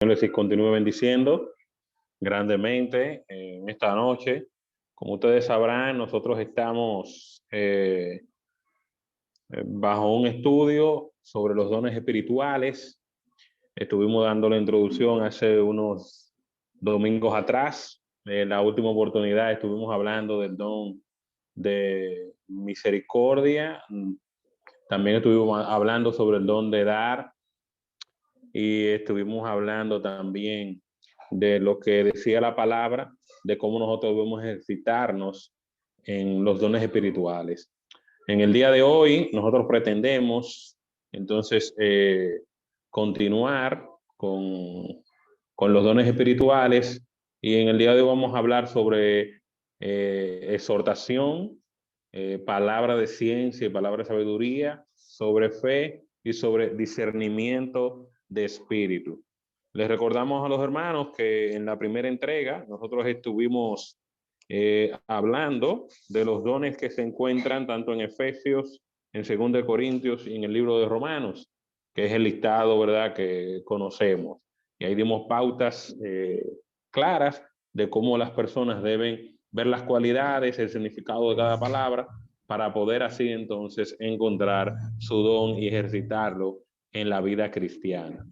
Les continúe bendiciendo grandemente en esta noche. Como ustedes sabrán, nosotros estamos bajo un estudio sobre los dones espirituales. Estuvimos dando la introducción hace unos domingos atrás. En la última oportunidad estuvimos hablando del don de misericordia. También estuvimos hablando sobre el don de dar y estuvimos hablando también de lo que decía la palabra, de cómo nosotros debemos ejercitarnos en los dones espirituales. En el día de hoy, nosotros pretendemos entonces continuar con los dones espirituales, y en el día de hoy vamos a hablar sobre exhortación, palabra de ciencia y palabra de sabiduría, sobre fe y sobre discernimiento de espíritu. Les recordamos a los hermanos que en la primera entrega nosotros estuvimos hablando de los dones que se encuentran tanto en Efesios, en 2 Corintios y en el libro de Romanos, que es el listado, ¿verdad?, que conocemos. Y ahí dimos pautas claras de cómo las personas deben ver las cualidades, el significado de cada palabra, para poder así entonces encontrar su don y ejercitarlo en la vida cristiana.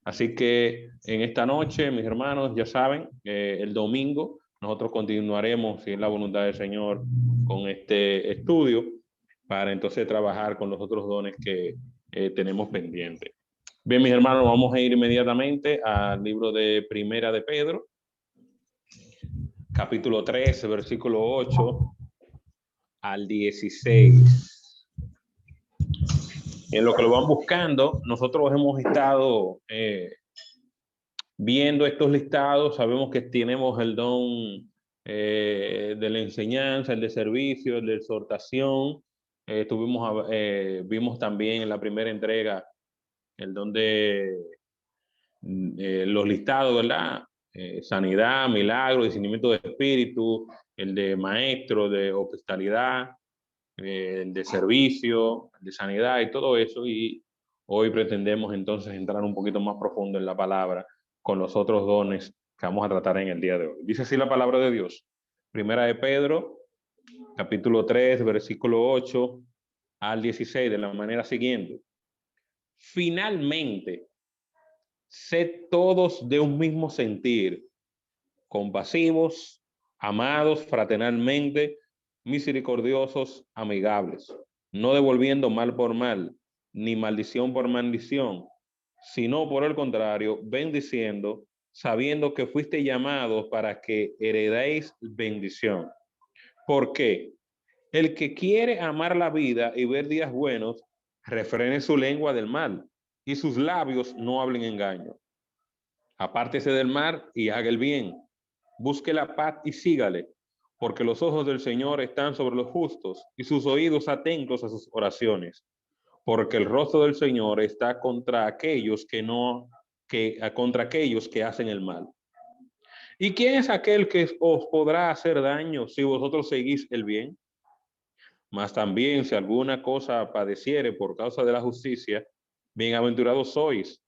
Así que en esta noche, mis hermanos, ya saben, el domingo nosotros continuaremos, si es la voluntad del Señor, con este estudio para entonces trabajar con los otros dones que tenemos pendientes. Bien, mis hermanos, vamos a ir inmediatamente al libro de Primera de Pedro, capítulo 13, versículo 8 al 16. En lo que lo van buscando, nosotros hemos estado viendo estos listados. Sabemos que tenemos el don de la enseñanza, el de servicio, el de exhortación. Vimos también en la primera entrega el don de los listados, ¿verdad? Sanidad, milagro, discernimiento de espíritu, el de maestro, de hospitalidad, el de servicio, el de sanidad y todo eso. Y hoy pretendemos entonces entrar un poquito más profundo en la palabra con los otros dones que vamos a tratar en el día de hoy. Dice así la palabra de Dios. Primera de Pedro, capítulo 3, versículo 8 al 16, de la manera siguiente. Finalmente, sed todos de un mismo sentir, compasivos, amados fraternalmente, misericordiosos, amigables, no devolviendo mal por mal, ni maldición por maldición, sino por el contrario, bendiciendo, sabiendo que fuiste llamados para que heredéis bendición. ¿Por qué? El que quiere amar la vida y ver días buenos, refrene su lengua del mal, y sus labios no hablen engaño. Apártese del mal y haga el bien. Busque la paz y sígale, porque los ojos del Señor están sobre los justos y sus oídos atentos a sus oraciones. Porque el rostro del Señor está contra aquellos contra aquellos que hacen el mal. ¿Y quién es aquel que os podrá hacer daño si vosotros seguís el bien? Mas también si alguna cosa padeciere por causa de la justicia, bienaventurados sois.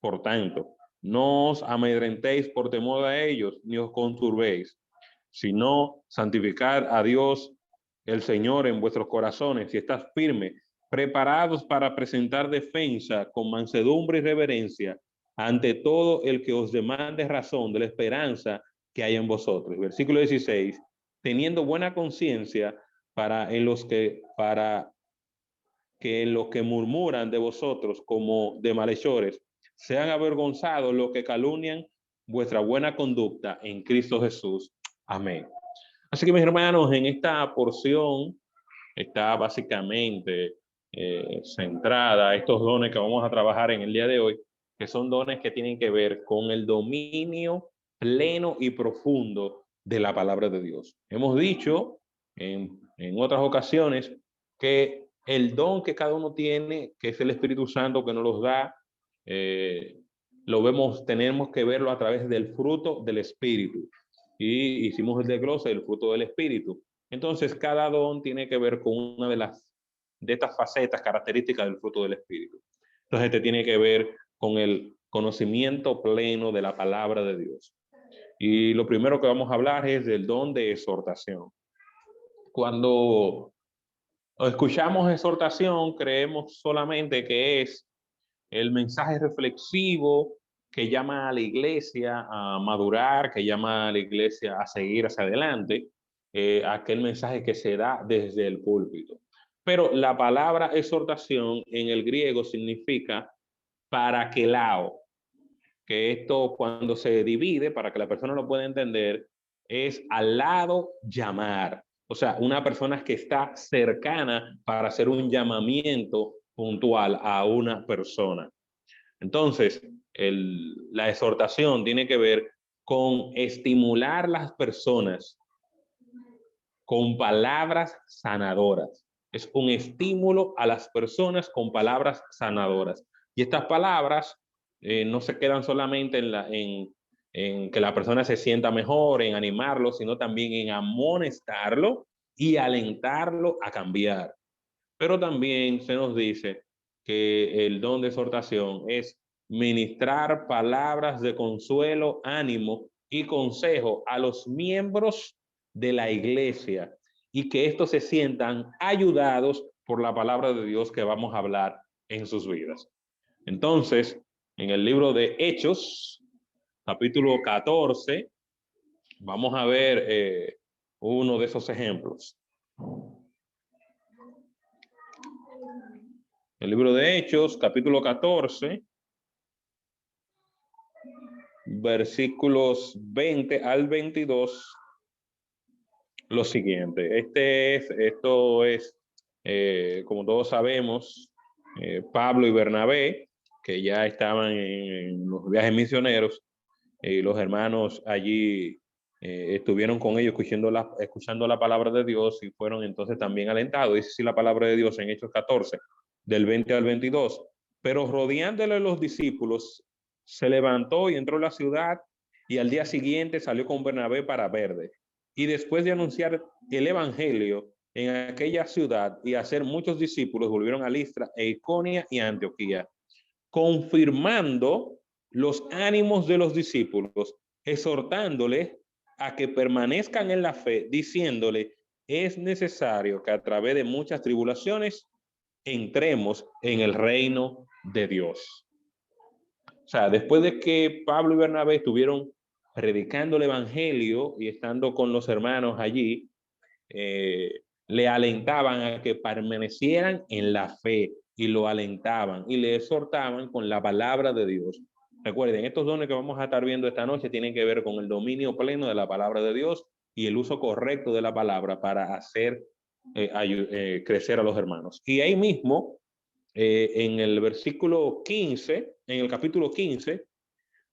Por tanto, no os amedrentéis por temor a ellos, ni os conturbéis, sino santificad a Dios el Señor en vuestros corazones y estad firmes, preparados para presentar defensa con mansedumbre y reverencia ante todo el que os demande razón de la esperanza que hay en vosotros. Versículo 16, teniendo buena conciencia para que los que murmuran de vosotros como de malhechores sean avergonzados los que calumnian vuestra buena conducta en Cristo Jesús. Amén. Así que, mis hermanos, en esta porción está básicamente centrada estos dones que vamos a trabajar en el día de hoy, que son dones que tienen que ver con el dominio pleno y profundo de la palabra de Dios. Hemos dicho en otras ocasiones que el don que cada uno tiene, que es el Espíritu Santo que nos los da, tenemos que verlo a través del fruto del Espíritu. Y hicimos el desglose del fruto del Espíritu. Entonces, cada don tiene que ver con una de estas facetas características del fruto del Espíritu. Entonces, este tiene que ver con el conocimiento pleno de la palabra de Dios. Y lo primero que vamos a hablar es del don de exhortación. Cuando escuchamos exhortación, creemos solamente que es el mensaje reflexivo que llama a la iglesia a madurar, que llama a la iglesia a seguir hacia adelante, aquel mensaje que se da desde el púlpito. Pero la palabra exhortación en el griego significa parakelao, que esto cuando se divide, para que la persona lo pueda entender, es al lado llamar. O sea, una persona que está cercana para hacer un llamamiento puntual a una persona. Entonces, la exhortación tiene que ver con estimular las personas con palabras sanadoras. Es un estímulo a las personas con palabras sanadoras. Y estas palabras no se quedan solamente en que la persona se sienta mejor, en animarlo, sino también en amonestarlo y alentarlo a cambiar. Pero también se nos dice que el don de exhortación es ministrar palabras de consuelo, ánimo y consejo a los miembros de la iglesia y que estos se sientan ayudados por la palabra de Dios que vamos a hablar en sus vidas. Entonces, en el libro de Hechos, capítulo 14, vamos a ver uno de esos ejemplos. El libro de Hechos, capítulo 14, versículos 20 al 22, lo siguiente. Esto es, como todos sabemos, Pablo y Bernabé, que ya estaban en los viajes misioneros, y los hermanos allí estuvieron con ellos escuchando la palabra de Dios y fueron entonces también alentados. Dice sí la palabra de Dios en Hechos 14, del 20 al 22. Pero rodeándole los discípulos, se levantó y entró a la ciudad y al día siguiente salió con Bernabé para Verde. Y después de anunciar el evangelio en aquella ciudad y hacer muchos discípulos, volvieron a Listra, e Iconio y a Antioquía, confirmando los ánimos de los discípulos, exhortándoles a que permanezcan en la fe, diciéndole, es necesario que a través de muchas tribulaciones entremos en el reino de Dios. O sea, después de que Pablo y Bernabé estuvieron predicando el evangelio y estando con los hermanos allí, le alentaban a que permanecieran en la fe y lo alentaban y le exhortaban con la palabra de Dios. Recuerden, estos dones que vamos a estar viendo esta noche tienen que ver con el dominio pleno de la palabra de Dios y el uso correcto de la palabra para hacer crecer a los hermanos. Y ahí mismo, en el versículo 15, en el capítulo 15,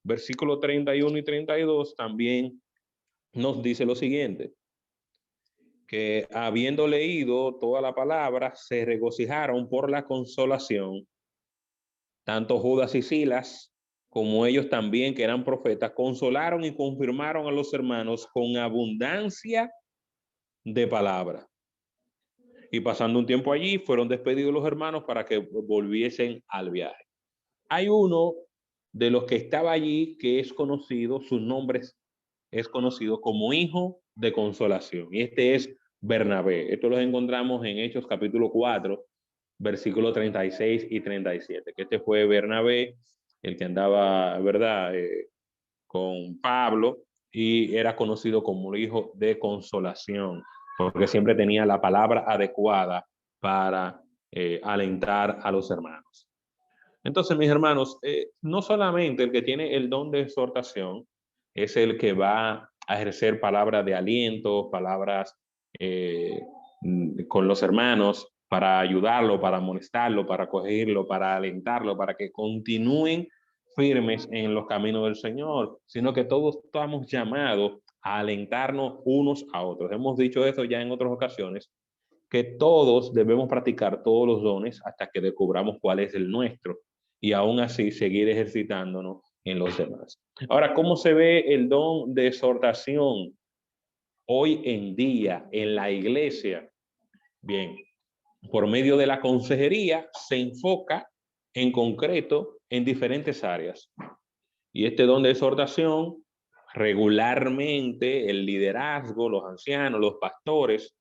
versículo 31 y 32, también nos dice lo siguiente, que habiendo leído toda la palabra, se regocijaron por la consolación, tanto Judas y Silas, como ellos también, que eran profetas, consolaron y confirmaron a los hermanos con abundancia de palabra. Y pasando un tiempo allí, fueron despedidos los hermanos para que volviesen al viaje. Hay uno de los que estaba allí que es conocido, sus nombres es conocido como hijo de consolación. Y este es Bernabé. Esto lo encontramos en Hechos capítulo 4, versículos 36 y 37. Que este fue Bernabé, el que andaba, ¿verdad?, con Pablo y era conocido como el hijo de consolación, porque siempre tenía la palabra adecuada para alentar a los hermanos. Entonces, mis hermanos, no solamente el que tiene el don de exhortación es el que va a ejercer palabras de aliento, palabras con los hermanos para ayudarlo, para amonestarlo, para corregirlo, para alentarlo, para que continúen firmes en los caminos del Señor, sino que todos estamos llamados a alentarnos unos a otros. Hemos dicho eso ya en otras ocasiones, que todos debemos practicar todos los dones hasta que descubramos cuál es el nuestro y aún así seguir ejercitándonos en los demás. Ahora, ¿cómo se ve el don de exhortación hoy en día en la iglesia? Bien, por medio de la consejería se enfoca en concreto en diferentes áreas. Y este don de exhortación, regularmente el liderazgo, los ancianos, los pastores,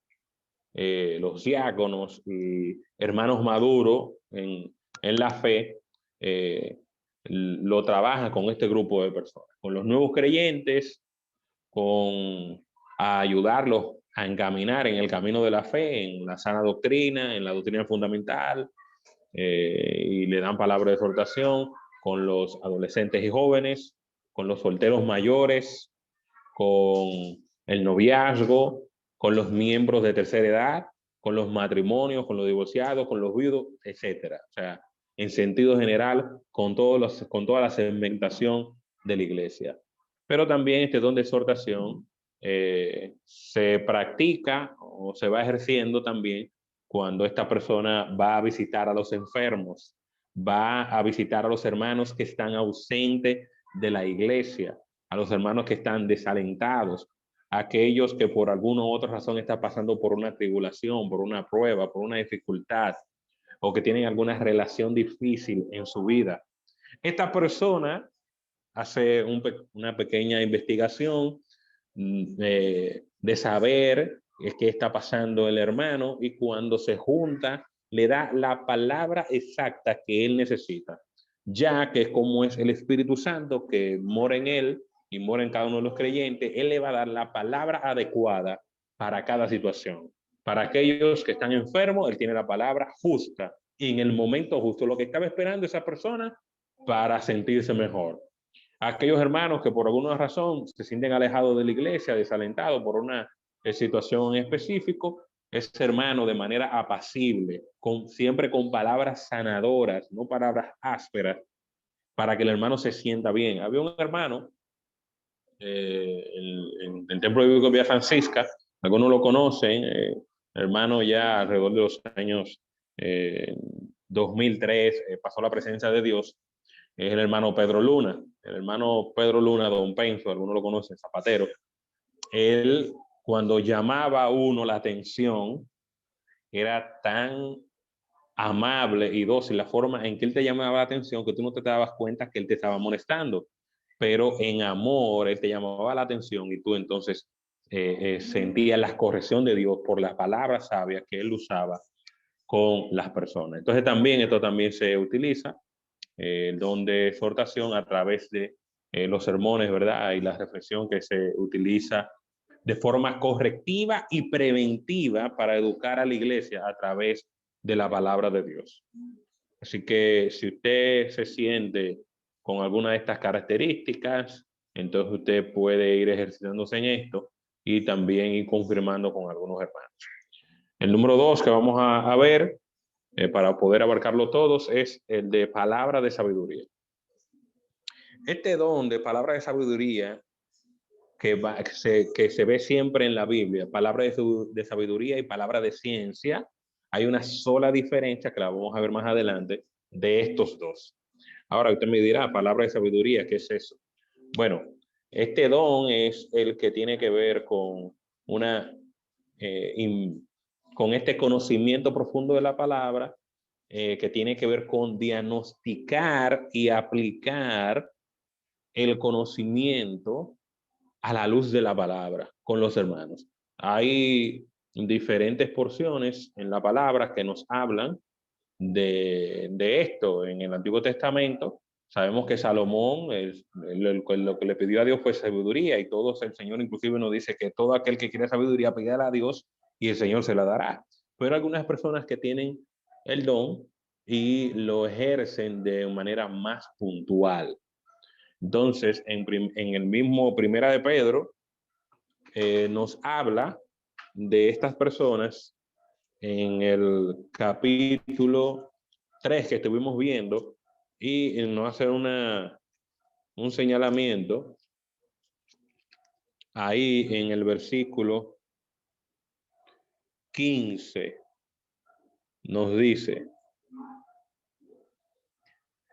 los diáconos y hermanos maduros en la fe, lo trabajan con este grupo de personas, con los nuevos creyentes, a ayudarlos a encaminar en el camino de la fe, en la sana doctrina, en la doctrina fundamental, y le dan palabra de exhortación con los adolescentes y jóvenes, con los solteros mayores, con el noviazgo, con los miembros de tercera edad, con los matrimonios, con los divorciados, con los viudos, etcétera. O sea, en sentido general, con toda la segmentación de la iglesia. Pero también este don de exhortación se practica o se va ejerciendo también cuando esta persona va a visitar a los enfermos, va a visitar a los hermanos que están ausentes de la iglesia, a los hermanos que están desalentados, a aquellos que por alguna u otra razón están pasando por una tribulación, por una prueba, por una dificultad, o que tienen alguna relación difícil en su vida. Esta persona hace una pequeña investigación de saber qué está pasando el hermano, y cuando se junta le da la palabra exacta que él necesita, ya que como es el Espíritu Santo que mora en él y mora en cada uno de los creyentes, él le va a dar la palabra adecuada para cada situación. Para aquellos que están enfermos, él tiene la palabra justa y en el momento justo, lo que estaba esperando esa persona para sentirse mejor. Aquellos hermanos que por alguna razón se sienten alejados de la iglesia, desalentados por una situación en específico, ese hermano de manera apacible, siempre con palabras sanadoras, no palabras ásperas, para que el hermano se sienta bien. Había un hermano en el Templo Bíblico de Villa Francisca, algunos lo conocen, hermano ya alrededor de los años 2003, pasó la presencia de Dios. Es el hermano Pedro Luna. El hermano Pedro Luna, don Penso, algunos lo conocen, zapatero. Él, cuando llamaba a uno la atención, era tan amable y dócil la forma en que él te llamaba la atención que tú no te dabas cuenta que él te estaba molestando. Pero en amor, él te llamaba la atención y tú entonces sentías la corrección de Dios por las palabras sabias que él usaba con las personas. Entonces también esto también se utiliza, el don de exhortación, a través de los sermones, ¿verdad? Y la reflexión que se utiliza de forma correctiva y preventiva para educar a la iglesia a través de la palabra de Dios. Así que si usted se siente con alguna de estas características, entonces usted puede ir ejercitándose en esto y también ir confirmando con algunos hermanos. El número 2 que vamos a ver, para poder abarcarlo todos, es el de palabra de sabiduría. Este don de palabra de sabiduría que se ve siempre en la Biblia, palabra de sabiduría y palabra de ciencia, hay una sola diferencia que la vamos a ver más adelante de estos dos. Ahora usted me dirá, palabra de sabiduría, ¿qué es eso? Bueno, este don es el que tiene que ver con con este conocimiento profundo de la palabra, que tiene que ver con diagnosticar y aplicar el conocimiento a la luz de la palabra con los hermanos. Hay diferentes porciones en la palabra que nos hablan de esto. En el Antiguo Testamento sabemos que Salomón, lo que le pidió a Dios fue sabiduría, y todos, el Señor inclusive nos dice que todo aquel que quiere sabiduría pídala a Dios y el Señor se la dará. Pero algunas personas que tienen el don y lo ejercen de manera más puntual. Entonces, en el mismo Primera de Pedro, nos habla de estas personas en el capítulo 3 que estuvimos viendo, y nos hace un señalamiento ahí en el versículo 15. Nos dice: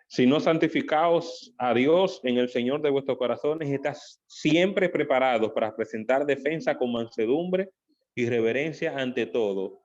si no santificaos a Dios en el Señor de vuestros corazones, estás siempre preparados para presentar defensa con mansedumbre y reverencia ante todo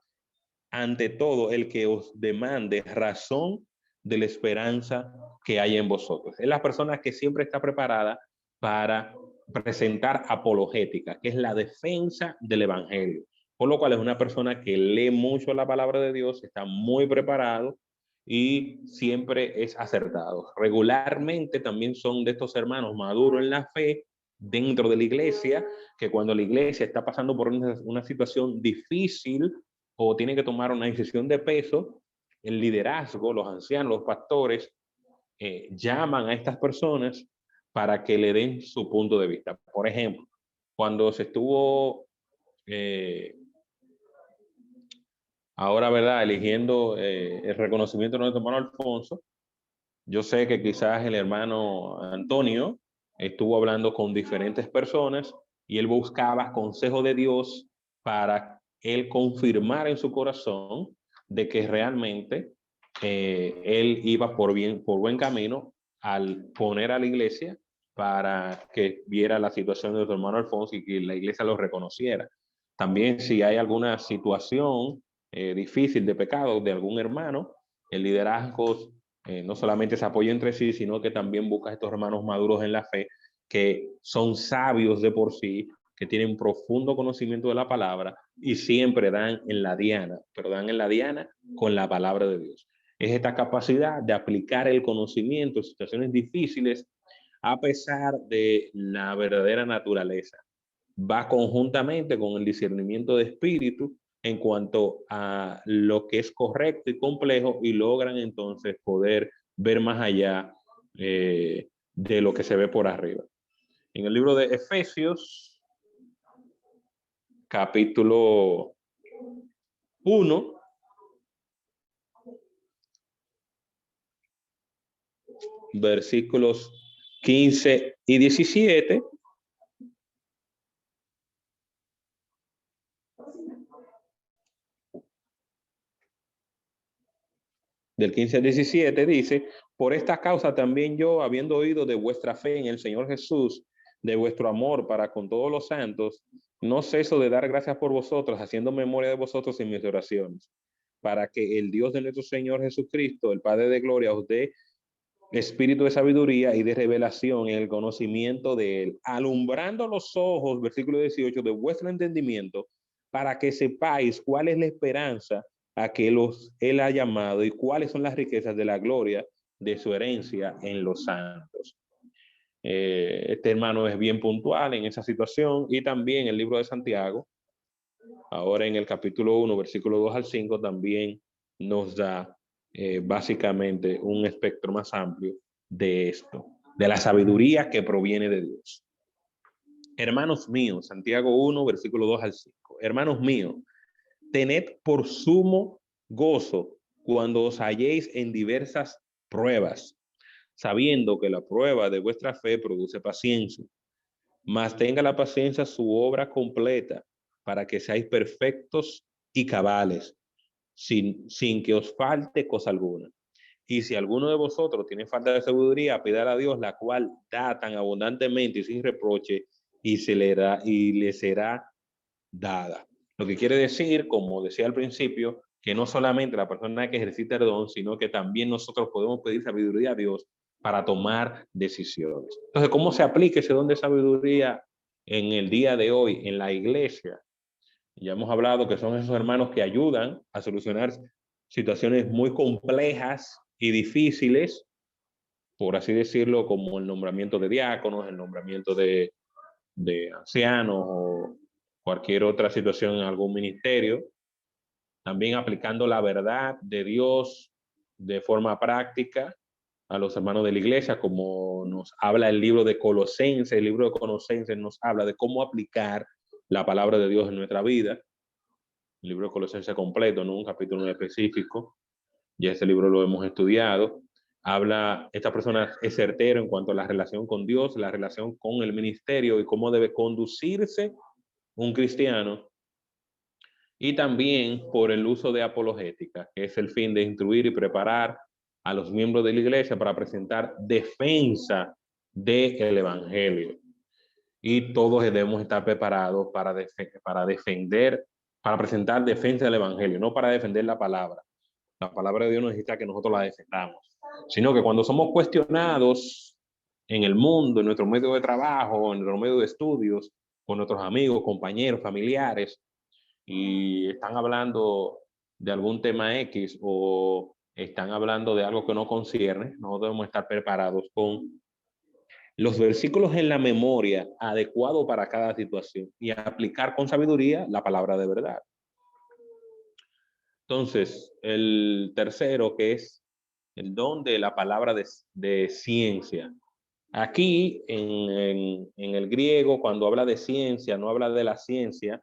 el que os demande razón de la esperanza que hay en vosotros. Es la persona que siempre está preparada para presentar apologética, que es la defensa del evangelio. Por lo cual es una persona que lee mucho la palabra de Dios, está muy preparado y siempre es acertado. Regularmente también son de estos hermanos maduros en la fe dentro de la iglesia, que cuando la iglesia está pasando por una situación difícil o tiene que tomar una decisión de peso, el liderazgo, los ancianos, los pastores, llaman a estas personas para que le den su punto de vista. Por ejemplo, cuando se estuvo ahora, ¿verdad?, eligiendo el reconocimiento de nuestro hermano Alfonso, yo sé que quizás el hermano Antonio estuvo hablando con diferentes personas y él buscaba consejo de Dios para él confirmar en su corazón de que realmente él iba por buen camino al poner a la iglesia para que viera la situación de nuestro hermano Alfonso y que la iglesia lo reconociera. También si hay alguna situación difícil de pecado de algún hermano, el liderazgo no solamente se apoya entre sí, sino que también busca a estos hermanos maduros en la fe, que son sabios de por sí, que tienen profundo conocimiento de la palabra y siempre dan en la diana, pero dan en la diana con la palabra de Dios. Es esta capacidad de aplicar el conocimiento en situaciones difíciles a pesar de la verdadera naturaleza. Va conjuntamente con el discernimiento de espíritu en cuanto a lo que es correcto y complejo y logran entonces poder ver más allá de lo que se ve por arriba. En el libro de Efesios, capítulo 1, versículos 15 y 17, del 15 al 17 dice: por esta causa también yo, habiendo oído de vuestra fe en el Señor Jesús, de vuestro amor para con todos los santos, no ceso de dar gracias por vosotros, haciendo memoria de vosotros en mis oraciones, para que el Dios de nuestro Señor Jesucristo, el Padre de gloria, os dé espíritu de sabiduría y de revelación en el conocimiento de Él, alumbrando los ojos, versículo 18, de vuestro entendimiento, para que sepáis cuál es la esperanza a que Él ha llamado y cuáles son las riquezas de la gloria de su herencia en los santos. Este hermano es bien puntual en esa situación, y también el libro de Santiago, ahora en el capítulo 1, versículo 2 al 5, también nos da básicamente un espectro más amplio de esto, de la sabiduría que proviene de Dios. Hermanos míos, Santiago 1, versículo 2 al 5. Hermanos míos, tened por sumo gozo cuando os halléis en diversas pruebas, sabiendo que la prueba de vuestra fe produce paciencia. Mas tenga la paciencia su obra completa, para que seáis perfectos y cabales, sin que os falte cosa alguna. Y si alguno de vosotros tiene falta de sabiduría, pídala a Dios, la cual da tan abundantemente y sin reproche, y le será dada. Lo que quiere decir, como decía al principio, que no solamente la persona que ejercita el don, sino que también nosotros podemos pedir sabiduría a Dios para tomar decisiones. Entonces, ¿cómo se aplica ese don de sabiduría en el día de hoy en la iglesia? Ya hemos hablado que son esos hermanos que ayudan a solucionar situaciones muy complejas y difíciles, por así decirlo, como el nombramiento de diáconos, el nombramiento de ancianos o cualquier otra situación en algún ministerio. También aplicando la verdad de Dios de forma práctica a los hermanos de la iglesia, como nos habla el libro de Colosenses. El libro de Colosenses nos habla de cómo aplicar la palabra de Dios en nuestra vida. El libro de Colosenses completo, no un capítulo específico. Ya ese libro lo hemos estudiado. Habla, esta persona es certero en cuanto a la relación con Dios, la relación con el ministerio y cómo debe conducirse un cristiano. Y también por el uso de apologética, que es el fin de instruir y preparar a los miembros de la iglesia para presentar defensa del evangelio. Y todos debemos estar preparados para defender, para presentar defensa del evangelio, no para defender la palabra. La palabra de Dios necesita que nosotros la defendamos. sino que cuando somos cuestionados en el mundo, en nuestro medio de trabajo, en nuestro medio de estudios, con nuestros amigos, compañeros, familiares, y están hablando de algún tema X o están hablando de algo que no concierne, no debemos estar preparados con los versículos en la memoria adecuado para cada situación y aplicar con sabiduría la palabra de verdad. Entonces, el tercero, que es el don de la palabra de ciencia. Aquí, en el griego, cuando habla de ciencia, no habla de la ciencia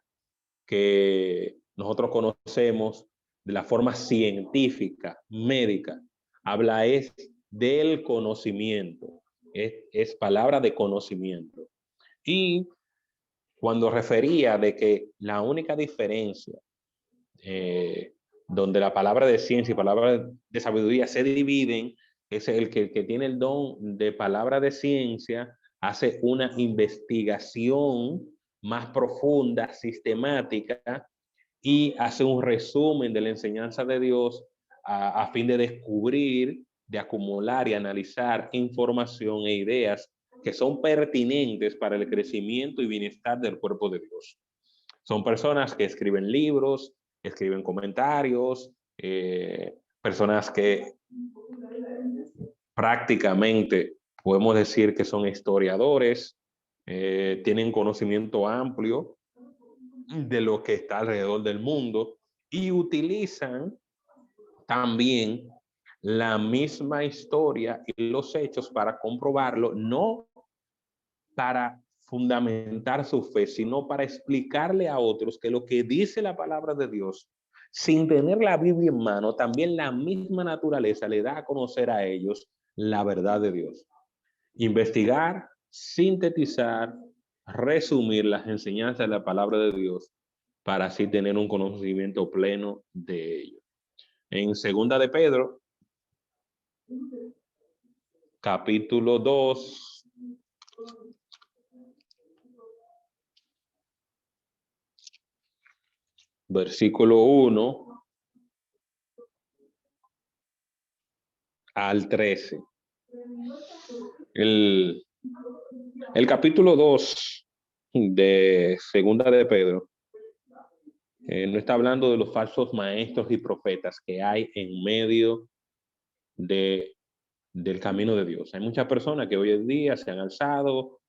que nosotros conocemos de la forma científica, médica. Habla es del conocimiento. Es palabra de conocimiento. Y cuando refería de que la única diferencia donde la palabra de ciencia y palabra de sabiduría se dividen, es el que tiene el don de palabra de ciencia, hace una investigación más profunda, sistemática, y hace un resumen de la enseñanza de Dios a fin de descubrir, de acumular y analizar información e ideas que son pertinentes para el crecimiento y bienestar del cuerpo de Dios. Son personas que escriben libros, escriben comentarios, personas que prácticamente podemos decir que son historiadores, tienen conocimiento amplio de lo que está alrededor del mundo y utilizan también la misma historia y los hechos para comprobarlo, no para fundamentar su fe, sino para explicarle a otros que lo que dice la palabra de Dios, sin tener la Biblia en mano, también la misma naturaleza le da a conocer a ellos la verdad de Dios. Investigar, sintetizar, resumir las enseñanzas de la palabra de Dios para así tener un conocimiento pleno de ello. En segunda de Pedro, capítulo 2, versículo 1 al 13. El capítulo 2 de segunda de Pedro no está hablando de los falsos maestros y profetas que hay en medio del camino de Dios. Hay muchas personas que hoy en día se han alzado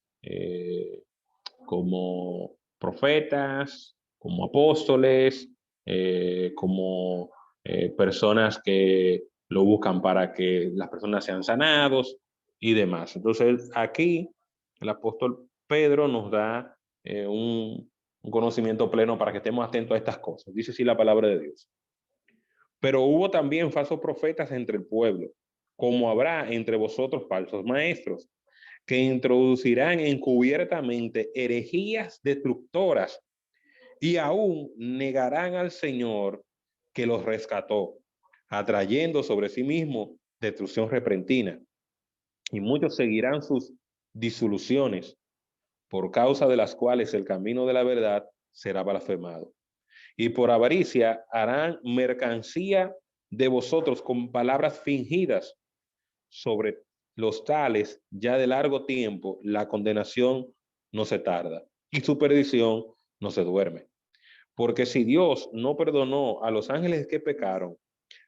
como profetas, como apóstoles, como personas que lo buscan para que las personas sean sanados y demás. Entonces aquí el apóstol Pedro nos da un conocimiento pleno para que estemos atentos a estas cosas. Dice así la palabra de Dios. Pero hubo también falsos profetas entre el pueblo, como habrá entre vosotros falsos maestros, que introducirán encubiertamente herejías destructoras y aún negarán al Señor que los rescató, atrayendo sobre sí mismo destrucción repentina. Y muchos seguirán sus disoluciones, por causa de las cuales el camino de la verdad será blasfemado. Y por avaricia harán mercancía de vosotros con palabras fingidas. Sobre los tales, ya de largo tiempo, la condenación no se tarda y su perdición no se duerme. Porque si Dios no perdonó a los ángeles que pecaron,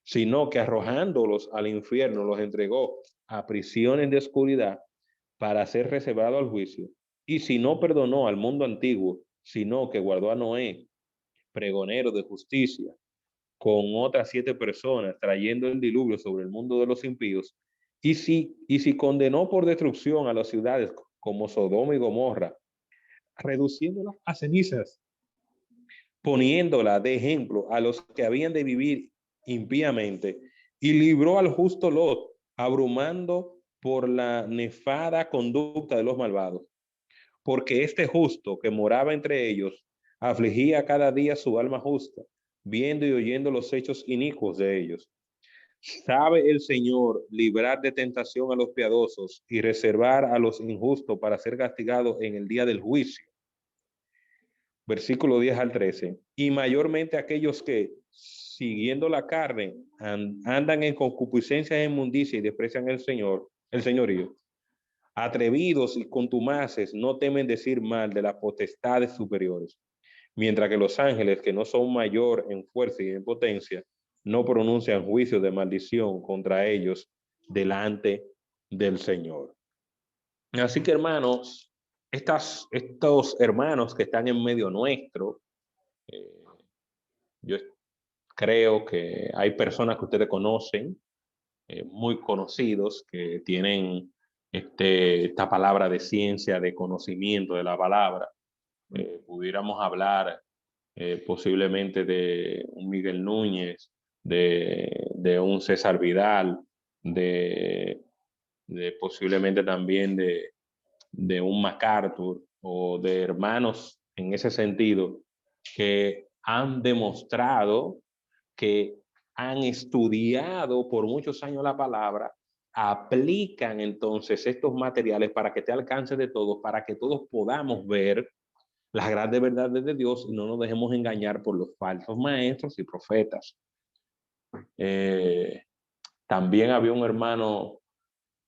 sino que arrojándolos al infierno los entregó a prisiones de oscuridad para ser reservado al juicio, y si no perdonó al mundo antiguo, sino que guardó a Noé, pregonero de justicia, con otras 7 personas, trayendo el diluvio sobre el mundo de los impíos, y si condenó por destrucción a las ciudades como Sodoma y Gomorra, reduciéndolas a cenizas, poniéndola de ejemplo a los que habían de vivir impíamente, y libró al justo Lot, abrumando por la nefada conducta de los malvados, porque este justo que moraba entre ellos afligía cada día su alma justa, viendo y oyendo los hechos inicuos de ellos. Sabe el Señor librar de tentación a los piadosos y reservar a los injustos para ser castigados en el día del juicio. versículo 10 al 13, y mayormente aquellos que, siguiendo la carne, andan en concupiscencia e inmundicia y desprecian el señorío. Atrevidos y contumaces no temen decir mal de las potestades superiores, mientras que los ángeles, que no son mayor en fuerza y en potencia, no pronuncian juicio de maldición contra ellos delante del Señor. Así que, hermanos, estos hermanos que están en medio nuestro, eh, yo creo que hay personas que ustedes conocen, muy conocidos, que tienen esta palabra de ciencia, de conocimiento de la palabra. Pudiéramos hablar posiblemente de un Miguel Núñez, de un César Vidal, de posiblemente también de un MacArthur o de hermanos en ese sentido que han demostrado que han estudiado por muchos años la palabra, aplican entonces estos materiales para que te alcance de todos, para que todos podamos ver las grandes verdades de Dios y no nos dejemos engañar por los falsos maestros y profetas. También había un hermano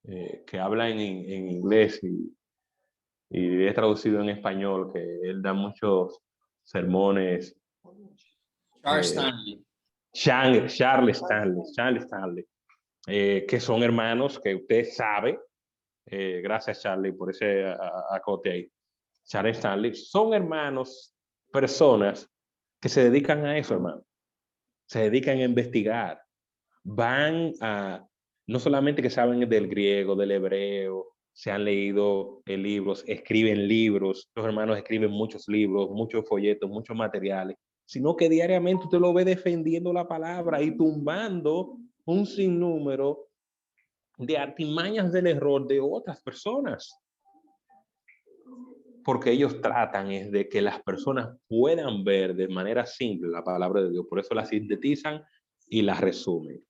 que habla en inglés y es traducido en español, que él da muchos sermones. Charles Stanley, que son hermanos que usted sabe, gracias Charlie por ese acote ahí. Charles Stanley, son hermanos, personas que se dedican a eso, hermano. Se dedican a investigar. Van a, no solamente que saben del griego, del hebreo, se han leído libros, escriben libros, los hermanos escriben muchos libros, muchos folletos, muchos materiales, sino que diariamente usted lo ve defendiendo la palabra y tumbando un sinnúmero de artimañas del error de otras personas. Porque ellos tratan es de que las personas puedan ver de manera simple la palabra de Dios. Por eso la sintetizan y la resumen.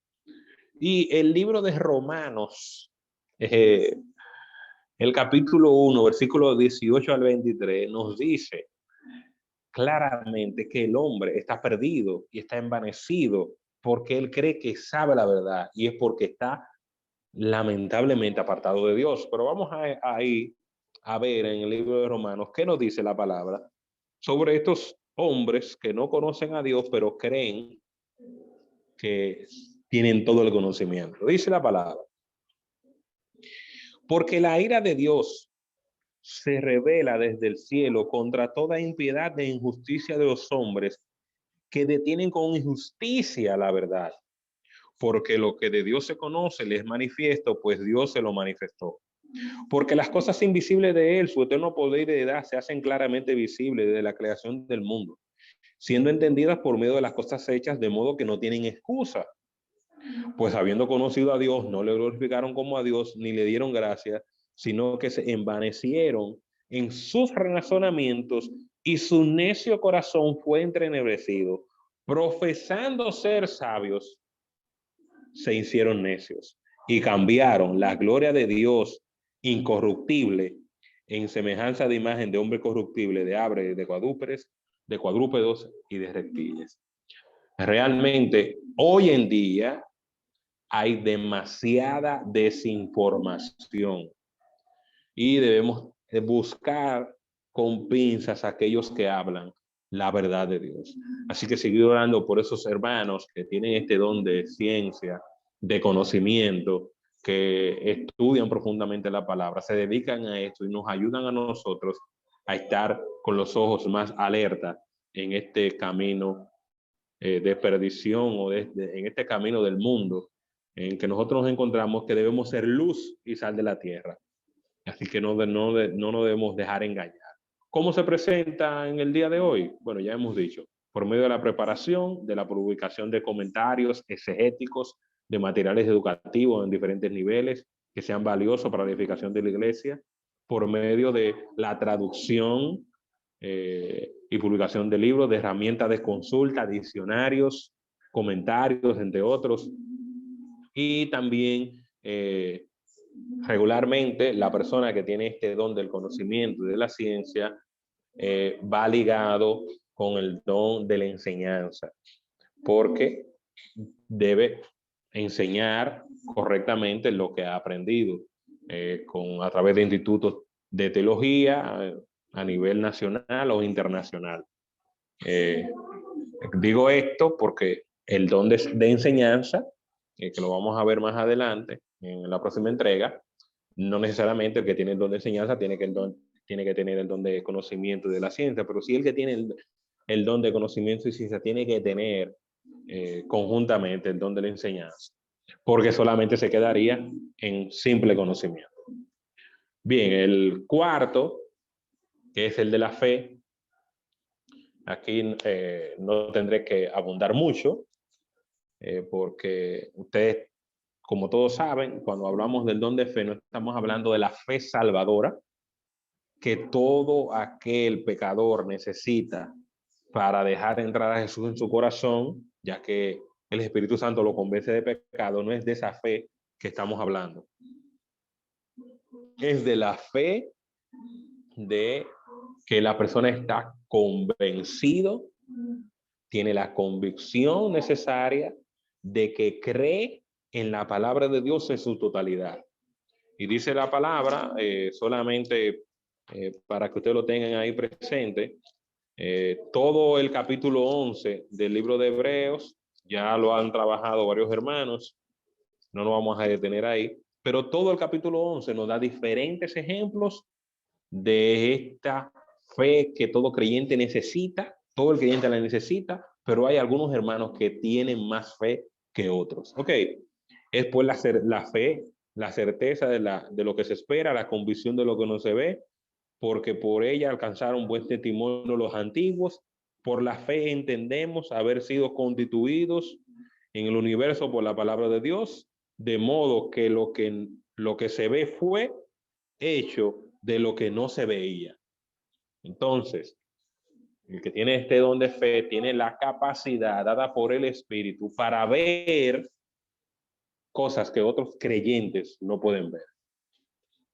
Y el libro de Romanos, el capítulo 1, versículo 18 al 23, nos dice claramente que el hombre está perdido y está envanecido porque él cree que sabe la verdad y es porque está lamentablemente apartado de Dios. Pero vamos a ir a ver en el libro de Romanos qué nos dice la palabra sobre estos hombres que no conocen a Dios, pero creen que tienen todo el conocimiento. Dice la palabra: porque la ira de Dios se revela desde el cielo contra toda impiedad e injusticia de los hombres que detienen con injusticia la verdad. Porque lo que de Dios se conoce les es manifiesto, pues Dios se lo manifestó. Porque las cosas invisibles de Él, su eterno poder y edad, se hacen claramente visibles desde la creación del mundo, siendo entendidas por medio de las cosas hechas, de modo que no tienen excusa. Pues habiendo conocido a Dios, no le glorificaron como a Dios, ni le dieron gracias, sino que se envanecieron en sus razonamientos y su necio corazón fue entrenebrecido. Profesando ser sabios, se hicieron necios y cambiaron la gloria de Dios incorruptible en semejanza de imagen de hombre corruptible, de aves, de cuadrúpedos y de reptiles. Realmente, hoy en día hay demasiada desinformación y debemos buscar con pinzas a aquellos que hablan la verdad de Dios. Así que seguir orando por esos hermanos que tienen este don de ciencia, de conocimiento, que estudian profundamente la palabra, se dedican a esto y nos ayudan a nosotros a estar con los ojos más alerta en este camino de perdición o en este camino del mundo en que nosotros nos encontramos, que debemos ser luz y sal de la tierra. Así que no nos debemos dejar engañar. ¿Cómo se presenta en el día de hoy? Bueno, ya hemos dicho, por medio de la preparación, de la publicación de comentarios exegéticos, de materiales educativos en diferentes niveles que sean valiosos para la edificación de la iglesia, por medio de la traducción y publicación de libros, de herramientas de consulta, diccionarios, comentarios, entre otros. Y también regularmente la persona que tiene este don del conocimiento y de la ciencia va ligado con el don de la enseñanza, porque debe enseñar correctamente lo que ha aprendido a través de institutos de teología a nivel nacional o internacional. Digo esto porque el don de enseñanza, que lo vamos a ver más adelante en la próxima entrega, no necesariamente el que tiene el don de enseñanza tiene que tener el don de conocimiento de la ciencia, pero sí el que tiene el don de conocimiento y ciencia tiene que tener conjuntamente el don de la enseñanza, porque solamente se quedaría en simple conocimiento. Bien, el cuarto, que es el de la fe, aquí no tendré que abundar mucho, porque ustedes, como todos saben, cuando hablamos del don de fe, no estamos hablando de la fe salvadora que todo aquel pecador necesita para dejar entrar a Jesús en su corazón, ya que el Espíritu Santo lo convence de pecado. No es de esa fe que estamos hablando. Es de la fe de que la persona está convencido, tiene la convicción necesaria de que cree en la palabra de Dios en su totalidad. Y dice la palabra, solamente para que ustedes lo tengan ahí presente, todo el capítulo 11 del libro de Hebreos, ya lo han trabajado varios hermanos, no nos vamos a detener ahí, pero todo el capítulo 11 nos da diferentes ejemplos de esta fe que todo creyente necesita, todo el creyente la necesita, pero hay algunos hermanos que tienen más fe que otros. Ok, es pues la fe, la certeza de lo que se espera, la convicción de lo que no se ve, porque por ella alcanzaron buen testimonio los antiguos. Por la fe entendemos haber sido constituidos en el universo por la palabra de Dios, de modo que lo que se ve fue hecho de lo que no se veía. Entonces, el que tiene este don de fe tiene la capacidad dada por el Espíritu para ver cosas que otros creyentes no pueden ver.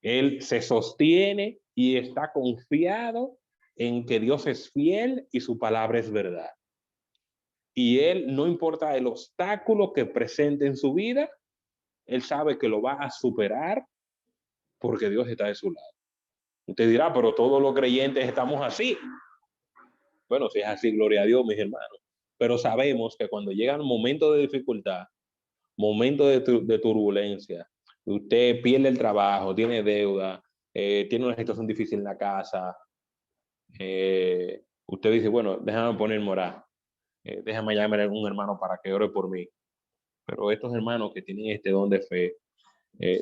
Él se sostiene y está confiado en que Dios es fiel y su palabra es verdad. Y él, no importa el obstáculo que presente en su vida, él sabe que lo va a superar porque Dios está de su lado. Usted dirá, pero todos los creyentes estamos así. Bueno, si es así, gloria a Dios, mis hermanos. Pero sabemos que cuando llegan momentos de dificultad, momentos de turbulencia, usted pierde el trabajo, tiene deuda, tiene una situación difícil en la casa, usted dice, bueno, déjame ponerme a orar, déjame llamar a un hermano para que ore por mí. Pero estos hermanos que tienen este don de fe,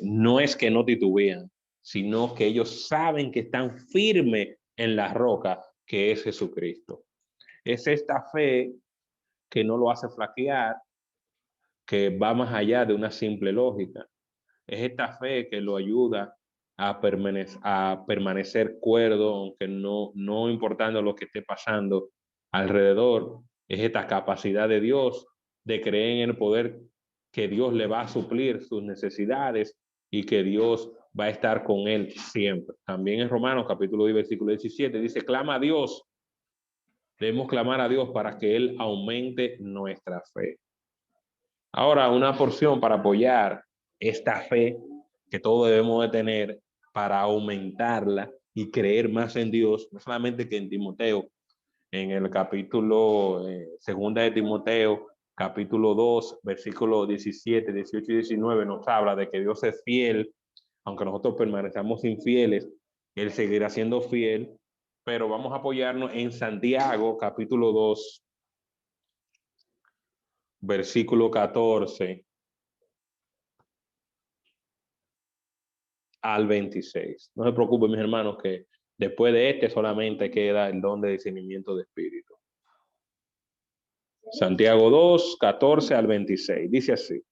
no es que no titubean, sino que ellos saben que están firmes en la roca que es Jesucristo. Es esta fe que no lo hace flaquear, que va más allá de una simple lógica. Es esta fe que lo ayuda a permanecer cuerdo, aunque no importando lo que esté pasando alrededor. Es esta capacidad de Dios de creer en el poder que Dios le va a suplir sus necesidades y que Dios va a estar con él siempre. También en Romanos capítulo 10, versículo 17 dice, clama a Dios. Debemos clamar a Dios para que Él aumente nuestra fe. Ahora, una porción para apoyar esta fe que todos debemos de tener para aumentarla y creer más en Dios, no solamente que en Timoteo, en el capítulo segunda de Timoteo, capítulo 2, versículos 17, 18 y 19, nos habla de que Dios es fiel, aunque nosotros permanezcamos infieles, Él seguirá siendo fiel, pero vamos a apoyarnos en Santiago, capítulo 2, versículo 14 al 26. No se preocupen, mis hermanos, que después de este solamente queda el don de discernimiento de espíritu. Santiago 2, 14 al 26. Dice así.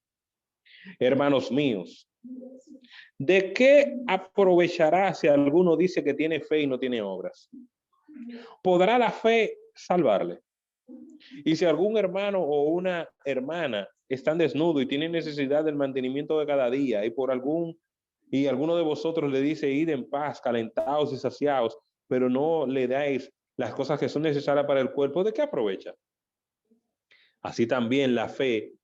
Hermanos míos, ¿de qué aprovechará si alguno dice que tiene fe y no tiene obras? ¿Podrá la fe salvarle? Y si algún hermano o una hermana están desnudos y tienen necesidad del mantenimiento de cada día y alguno de vosotros le dice, id en paz, calentados y saciados, pero no le dais las cosas que son necesarias para el cuerpo, ¿de qué aprovecha? Así también la fe,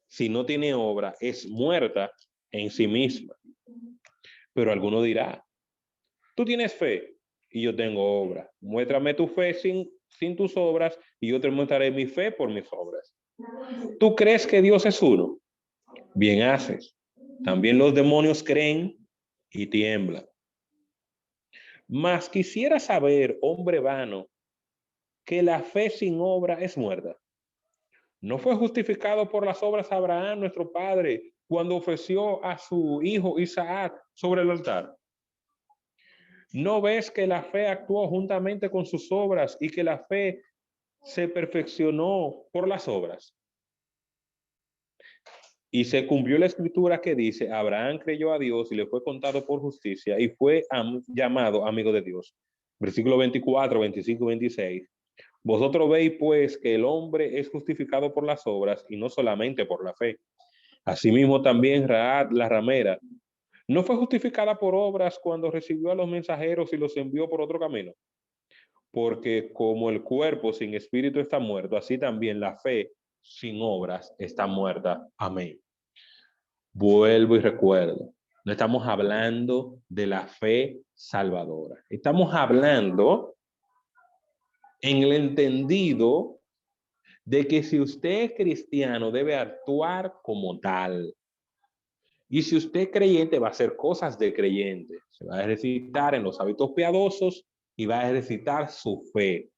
si no tiene obra, es muerta en sí misma. Pero alguno dirá, tú tienes fe y yo tengo obra. Muéstrame tu fe sin tus obras y yo te mostraré mi fe por mis obras. ¿Tú crees que Dios es uno? Bien haces. También los demonios creen y tiemblan. Mas quisiera saber, hombre vano, que la fe sin obra es muerta. ¿No fue justificado por las obras Abraham, nuestro padre, cuando ofreció a su hijo Isaac sobre el altar? ¿No ves que la fe actuó juntamente con sus obras y que la fe se perfeccionó por las obras? Y se cumplió la escritura que dice, Abraham creyó a Dios y le fue contado por justicia y fue llamado amigo de Dios. Versículo 24, 25 y 26. Vosotros veis pues que el hombre es justificado por las obras y no solamente por la fe. Asimismo también Rahab la ramera no fue justificada por obras cuando recibió a los mensajeros y los envió por otro camino. Porque como el cuerpo sin espíritu está muerto, así también la fe sin obras está muerta. Amén. Vuelvo y recuerdo, no estamos hablando de la fe salvadora. Estamos hablando en el entendido de que si usted es cristiano debe actuar como tal. Y si usted es creyente va a hacer cosas de creyente. Se va a ejercitar en los hábitos piadosos y va a ejercitar su fe.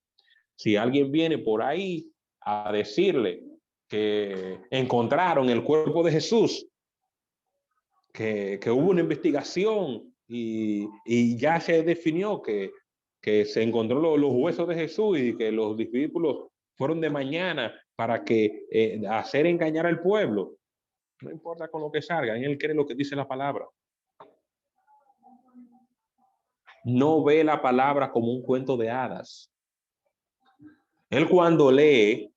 Si alguien viene por ahí a decirle que encontraron el cuerpo de Jesús, que hubo una investigación y ya se definió que se encontró los huesos de Jesús y que los discípulos fueron de mañana para que hacer engañar al pueblo. No importa con lo que salga, él cree lo que dice la palabra. No ve la palabra como un cuento de hadas. Él cuando lee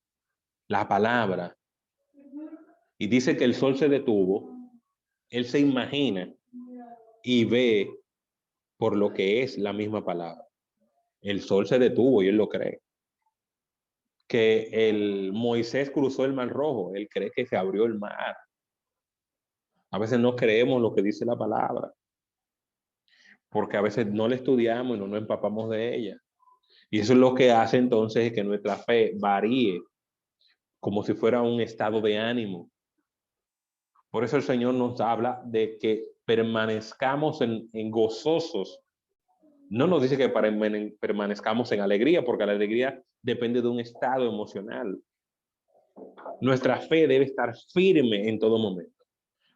la palabra y dice que el sol se detuvo, él se imagina y ve por lo que es la misma palabra. El sol se detuvo y él lo cree. Que el Moisés cruzó el mar rojo, él cree que se abrió el mar. A veces no creemos lo que dice la palabra, porque a veces no la estudiamos y no nos empapamos de ella. Y eso es lo que hace entonces que nuestra fe varíe como si fuera un estado de ánimo. Por eso el Señor nos habla de que permanezcamos en gozosos. No nos dice que permanezcamos en alegría, porque la alegría depende de un estado emocional. Nuestra fe debe estar firme en todo momento.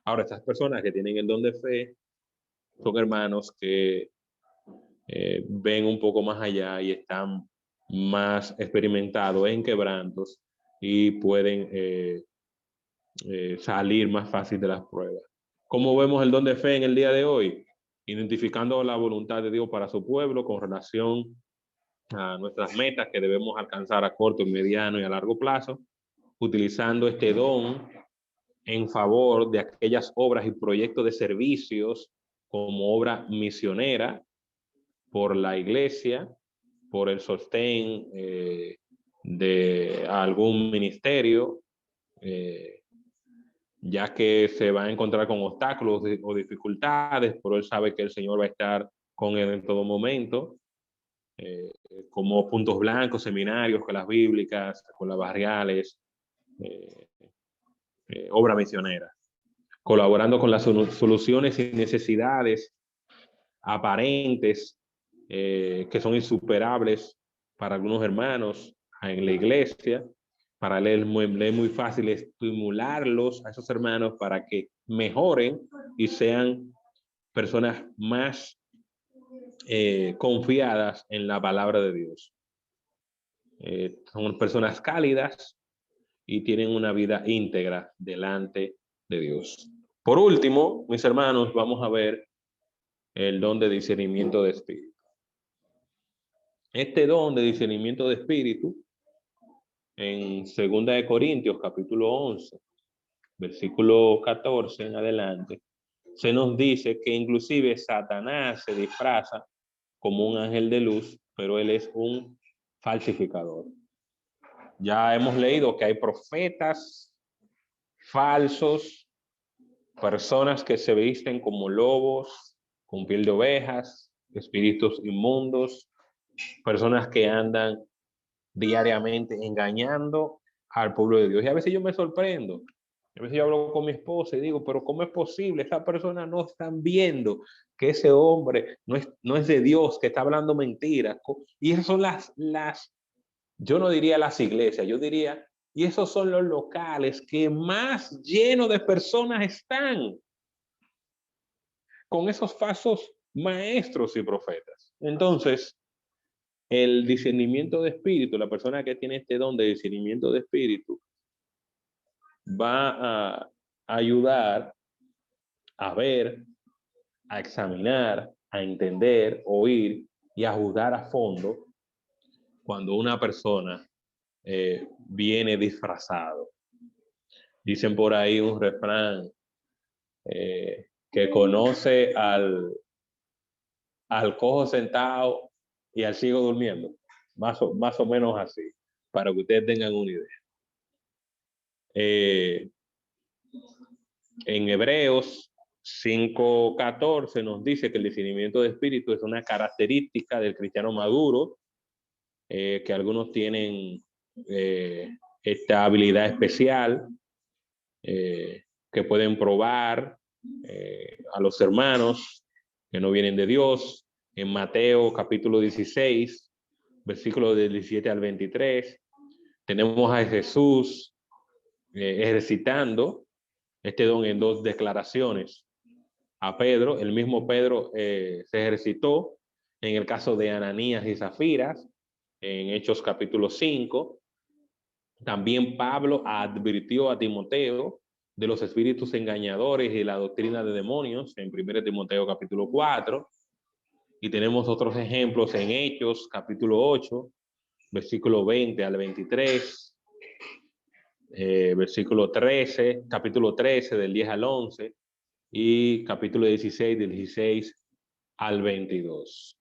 Ahora, estas personas que tienen el don de fe son hermanos que ven un poco más allá y están más experimentados en quebrantos y pueden salir más fácil de las pruebas. ¿Cómo vemos el don de fe en el día de hoy? Identificando la voluntad de Dios para su pueblo con relación a nuestras metas que debemos alcanzar a corto, mediano y a largo plazo, utilizando este don en favor de aquellas obras y proyectos de servicios como obra misionera por la iglesia, por el sostén de algún ministerio, ya que se va a encontrar con obstáculos o dificultades, pero él sabe que el Señor va a estar con él en todo momento, como puntos blancos, seminarios, con las bíblicas, con las barriales, obra misionera, colaborando con las soluciones y necesidades aparentes que son insuperables para algunos hermanos en la iglesia. Para él es muy fácil estimularlos a esos hermanos para que mejoren y sean personas más confiadas en la palabra de Dios. Son personas cálidas y tienen una vida íntegra delante de Dios. Por último, mis hermanos, vamos a ver el don de discernimiento de espíritu. Este don de discernimiento de espíritu, en 2 Corintios capítulo 11, versículo 14 en adelante, se nos dice que inclusive Satanás se disfraza como un ángel de luz pero él es un falsificador. Ya hemos leído que hay profetas falsos, personas que se visten como lobos, con piel de ovejas, espíritus inmundos, personas que andan diariamente engañando al pueblo de Dios. Y a veces yo me sorprendo. A veces yo hablo con mi esposa y digo, pero ¿cómo es posible? Estas personas no están viendo que ese hombre no es de Dios, que está hablando mentiras. Y esas son yo no diría las iglesias, yo diría, y esos son los locales que más llenos de personas están con esos falsos maestros y profetas. Entonces, el discernimiento de espíritu, la persona que tiene este don de discernimiento de espíritu, va a ayudar a ver, a examinar, a entender, oír y a juzgar a fondo cuando una persona viene disfrazado. Dicen por ahí un refrán que conoce al cojo sentado y al ciego durmiendo. Más o menos así, para que ustedes tengan una idea. En Hebreos 5:14 nos dice que el discernimiento de espíritu es una característica del cristiano maduro, que algunos tienen esta habilidad especial, que pueden probar a los hermanos que no vienen de Dios. En Mateo capítulo 16, versículos del 17 al 23, tenemos a Jesús ejercitando este don en dos declaraciones. A Pedro, el mismo Pedro se ejercitó en el caso de Ananías y Zafiras, en Hechos capítulo 5. También Pablo advirtió a Timoteo de los espíritus engañadores y la doctrina de demonios en 1 Timoteo capítulo 4. Y tenemos otros ejemplos en Hechos capítulo 8, versículo 20 al 23, versículo 13, capítulo 13 del 10 al 11 y capítulo 16 del 16 al 22.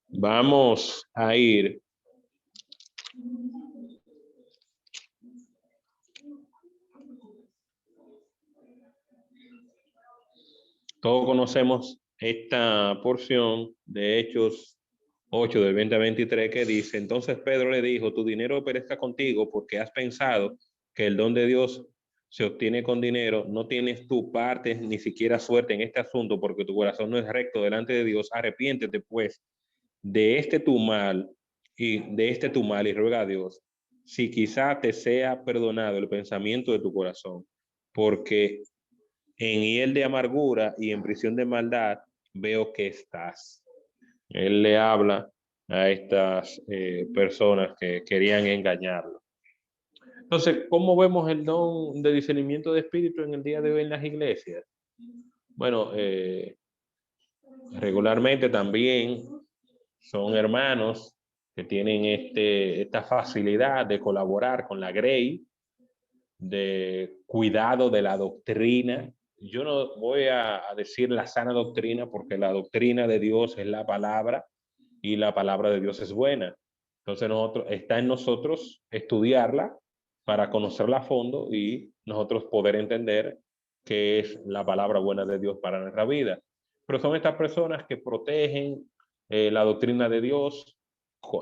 Vamos a ir todos conocemos esta porción de Hechos 8 del 20 a 23 que dice: entonces Pedro le dijo, tu dinero perezca contigo porque has pensado que el don de Dios se obtiene con dinero. No tienes tu parte ni siquiera suerte en este asunto, porque tu corazón no es recto delante de Dios. Arrepiéntete pues de este tu mal y ruega a Dios si quizá te sea perdonado el pensamiento de tu corazón, porque en hiel de amargura y en prisión de maldad veo que estás. Él le habla a estas personas que querían engañarlo. Entonces, ¿cómo vemos el don de discernimiento de espíritu en el día de hoy en las iglesias? Bueno, regularmente también son hermanos que tienen esta facilidad de colaborar con la Grey, de cuidado de la doctrina. Yo no voy a decir la sana doctrina, porque la doctrina de Dios es la palabra y la palabra de Dios es buena. Entonces está en nosotros estudiarla para conocerla a fondo y nosotros poder entender qué es la palabra buena de Dios para nuestra vida. Pero son estas personas que protegen la doctrina de Dios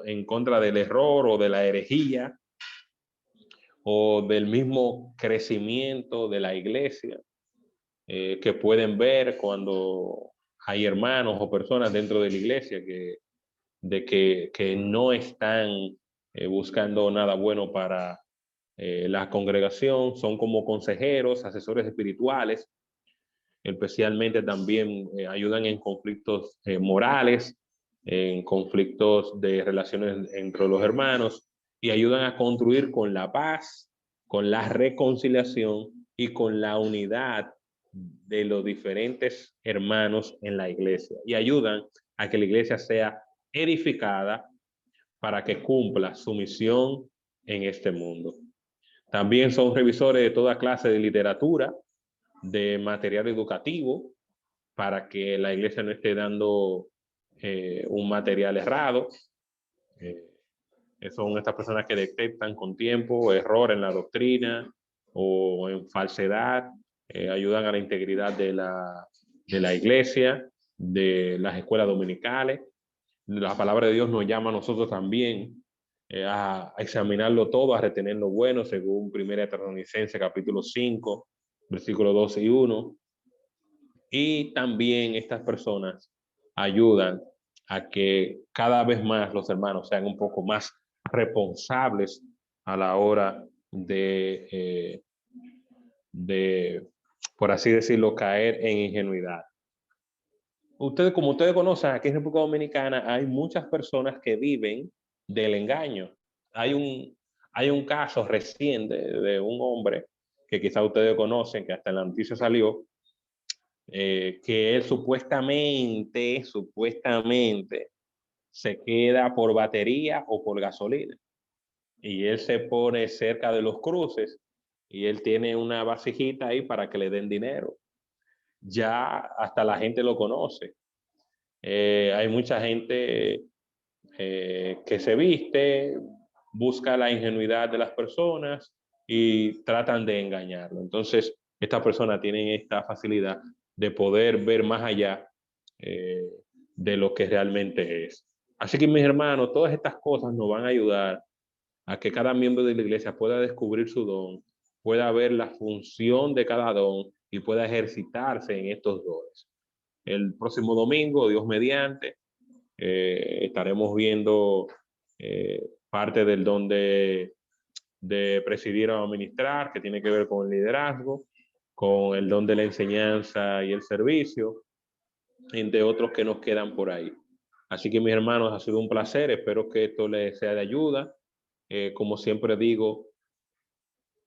en contra del error o de la herejía o del mismo crecimiento de la iglesia, que pueden ver cuando hay hermanos o personas dentro de la iglesia que no están buscando nada bueno para la congregación. Son como consejeros, asesores espirituales, especialmente también ayudan en conflictos morales, en conflictos de relaciones entre los hermanos, y ayudan a construir con la paz, con la reconciliación y con la unidad de los diferentes hermanos en la iglesia, y ayudan a que la iglesia sea edificada para que cumpla su misión en este mundo. También son revisores de toda clase de literatura, de material educativo, para que la iglesia no esté dando un material errado. Son estas personas que detectan con tiempo error en la doctrina o en falsedad, ayudan a la integridad de la iglesia, de las escuelas dominicales. La palabra de Dios nos llama a nosotros también a examinarlo todo, a retener lo bueno, según 1 Tesalonicenses capítulo 5, versículos 12 y 1. Y también estas personas ayudan a que cada vez más los hermanos sean un poco más responsables a la hora de, por así decirlo, caer en ingenuidad. Como ustedes conocen, aquí en República Dominicana hay muchas personas que viven del engaño. Hay un caso reciente de un hombre que quizá ustedes conocen, que hasta en la noticia salió, que él supuestamente se queda por batería o por gasolina. Y él se pone cerca de los cruces y él tiene una vasijita ahí para que le den dinero. Ya hasta la gente lo conoce. Hay mucha gente que se viste, busca la ingenuidad de las personas y tratan de engañarlo. Entonces, estas personas tienen esta facilidad de poder ver más allá de lo que realmente es. Así que, mis hermanos, todas estas cosas nos van a ayudar a que cada miembro de la iglesia pueda descubrir su don, pueda ver la función de cada don y pueda ejercitarse en estos dones. El próximo domingo, Dios mediante, estaremos viendo parte del don de presidir o administrar, que tiene que ver con el liderazgo, con el don de la enseñanza y el servicio, entre otros que nos quedan por ahí. Así que, mis hermanos, ha sido un placer. Espero que esto les sea de ayuda. Como siempre digo,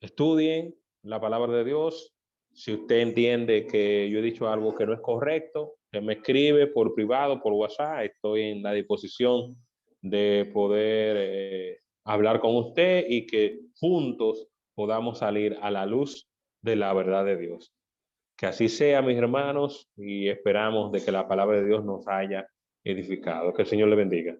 estudien la palabra de Dios. Si usted entiende que yo he dicho algo que no es correcto, que me escribe por privado, por WhatsApp. Estoy en la disposición de poder hablar con usted y que juntos podamos salir a la luz de la verdad de Dios. Que así sea, mis hermanos, y esperamos de que la palabra de Dios nos haya edificado. Que el Señor le bendiga.